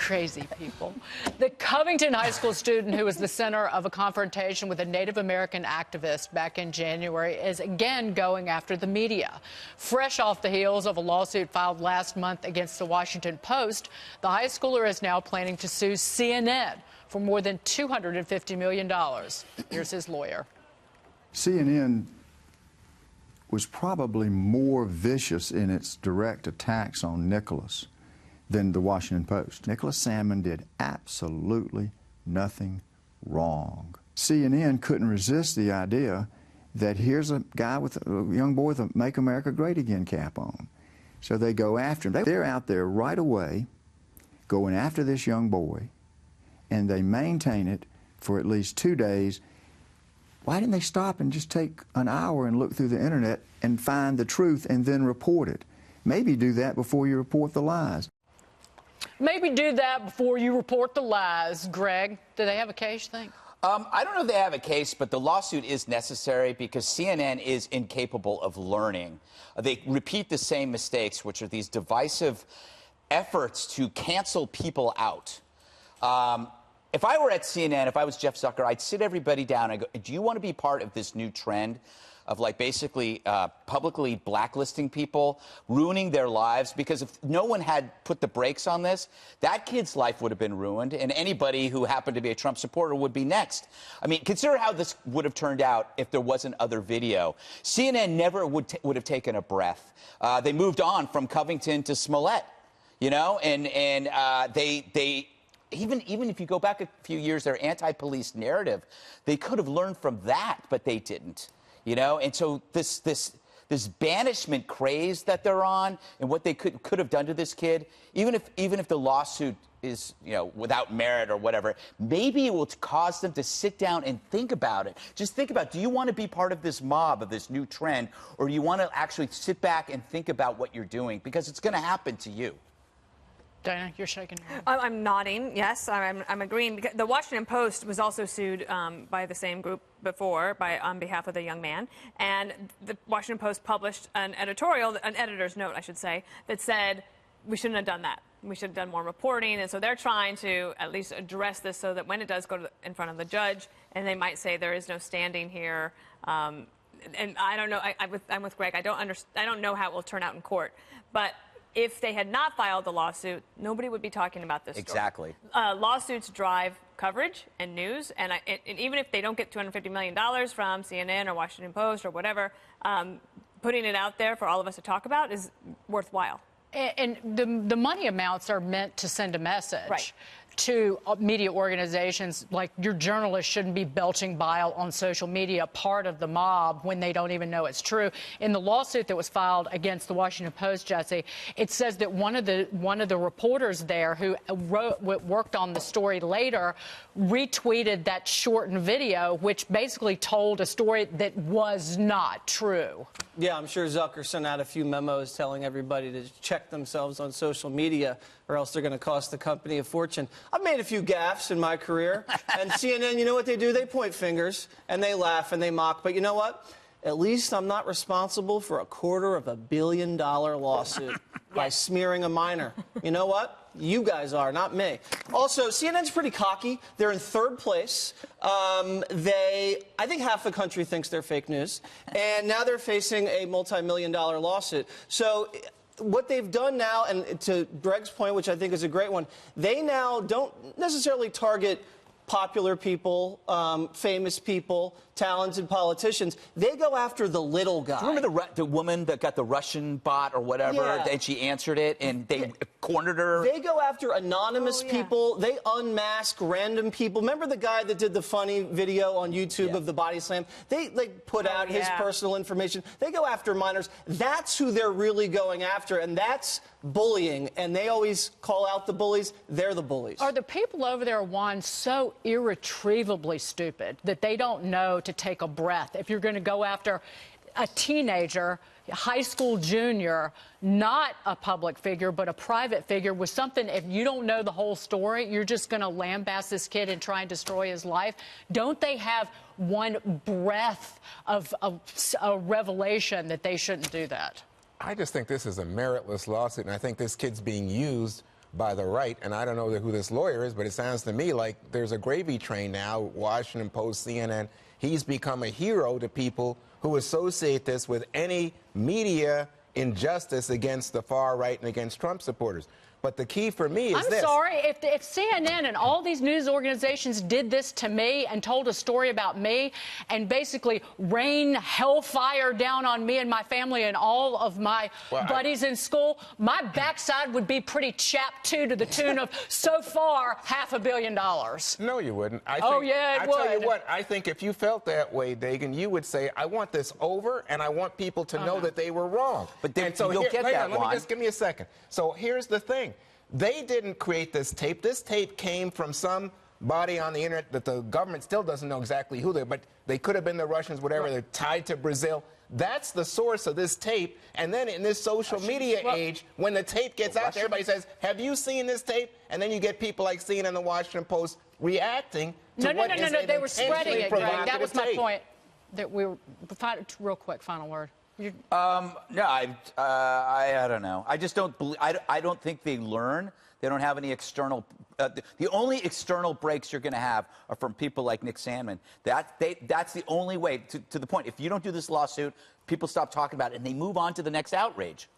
Crazy people. The Covington High School student who was the center of a confrontation with a Native American activist back in January is again going after the media. Fresh off the heels of a lawsuit filed last month against the Washington Post, the high schooler is now planning to sue CNN for more than $250 million. Here's his lawyer. CNN was probably more vicious in its direct attacks on Nicholas than the Washington Post. Nicholas Salmon did absolutely nothing wrong. CNN couldn't resist the idea that here's a guy with a young boy with a Make America Great Again cap on. So they go after him. They're out there right away going after this young boy, and they maintain it for at least 2 days. Why didn't they stop and just take an hour and look through the internet and find the truth and then report it? Maybe do that before you report the lies. Maybe do that before you report the lies. Greg, do they have a case, you think? I don't know if they have a case, but the lawsuit is necessary because CNN is incapable of learning. They repeat the same mistakes, which are these divisive efforts to cancel people out. If I were at CNN, if I was Jeff Zucker, I'd sit everybody down and go, do you want to be part of this new trend of, like, basically publicly blacklisting people, ruining their lives? Because if no one had put the brakes on this, that kid's life would have been ruined, and anybody who happened to be a Trump supporter would be next. I mean, consider how this would have turned out if there wasn't other video. CNN never would have taken a breath. They moved on from Covington to Smollett, you know, and they even if you go back a few years, their anti-police narrative, they could have learned from that, but they didn't. You know, and so this banishment craze that they're on, and what they could have done to this kid, even if the lawsuit is, you know, without merit or whatever, maybe it will cause them to sit down and think about it. Just think about, do you want to be part of this mob, of this new trend, or do you want to actually sit back and think about what you're doing? Because it's going to happen to you. Diana, you're shaking your head. I'm nodding. Yes, I'm agreeing. Because the Washington Post was also sued by the same group before, on behalf of the young man. And the Washington Post published an editorial, an editor's note, I should say, that said we shouldn't have done that. We should have done more reporting. And so they're trying to at least address this so that when it does go in front of the judge, and they might say there is no standing here. And I don't know. I'm with Greg. I don't know how it will turn out in court, but if they had not filed the lawsuit, nobody would be talking about this story. Exactly. Lawsuits drive coverage and news, and even if they don't get $250 million from CNN or Washington Post or whatever, putting it out there for all of us to talk about is worthwhile. And the money amounts are meant to send a message to media organizations, like your journalists shouldn't be belching bile on social media, part of the mob, when they don't even know it's true. In the lawsuit that was filed against the Washington Post, Jesse, it says that one of the reporters there who worked on the story later retweeted that shortened video, which basically told a story that was not true. Yeah, I'm sure Zucker sent out a few memos telling everybody to check themselves on social media, or else they're going to cost the company a fortune. I've made a few gaffes in my career, and CNN, you know what they do? They point fingers, and they laugh, and they mock. But you know what? At least I'm not responsible for a $250 million lawsuit by smearing a minor. You know what? You guys are, not me. Also, CNN's pretty cocky. They're in third place. I think half the country thinks they're fake news. And now they're facing a multi-million-dollar lawsuit. So what they've done now, and to Greg's point, which I think is a great one, they now don't necessarily target popular people, famous people, talented politicians. They go after the little guy. Do you remember the woman that got the Russian bot or whatever, and she answered it, and they cornered her? They go after anonymous people. They unmask random people. Remember the guy that did the funny video on YouTube of the body slam? They put out his personal information. They go after minors. That's who they're really going after, and that's bullying. And they always call out the bullies. They're the bullies. Are the people over there, Juan, so irretrievably stupid that they don't know to take a breath? If you're going to go after a teenager, high school junior, not a public figure, but a private figure with something, if you don't know the whole story, you're just going to lambaste this kid and try and destroy his life. Don't they have one breath of a revelation that they shouldn't do that? I just think this is a meritless lawsuit, and I think this kid's being used by the right, and I don't know who this lawyer is, but it sounds to me like there's a gravy train now, Washington Post, CNN. He's become a hero to people who associate this with any media injustice against the far right and against Trump supporters. But the key for me is I'm sorry, if CNN and all these news organizations did this to me and told a story about me and basically rained hellfire down on me and my family and all of my buddies in school, my backside would be pretty chapped too, to the tune of, so far, $500 million. No, you wouldn't. Yeah, it would. I tell you what, I think if you felt that way, Dagan, you would say, I want this over, and I want people to know that they were wrong. But then so you'll get that, Let me just give me a second. So here's the thing. They didn't create this tape. This tape came from somebody on the internet that the government still doesn't know exactly who they're, but they could have been the Russians, whatever. They're tied to Brazil. That's the source of this tape. And then in this social media age, when the tape gets out there, everybody says, have you seen this tape? And then you get people like CNN and the Washington Post reacting to No, they were spreading it, Greg. That was my tape. point. That we were, real quick, final word. No, I don't know. I just don't believe. I don't think they learn. They don't have any external. The only external breaks you're going to have are from people like Nick Sandmann. That's the only way. To the point. If you don't do this lawsuit, people stop talking about it and they move on to the next outrage.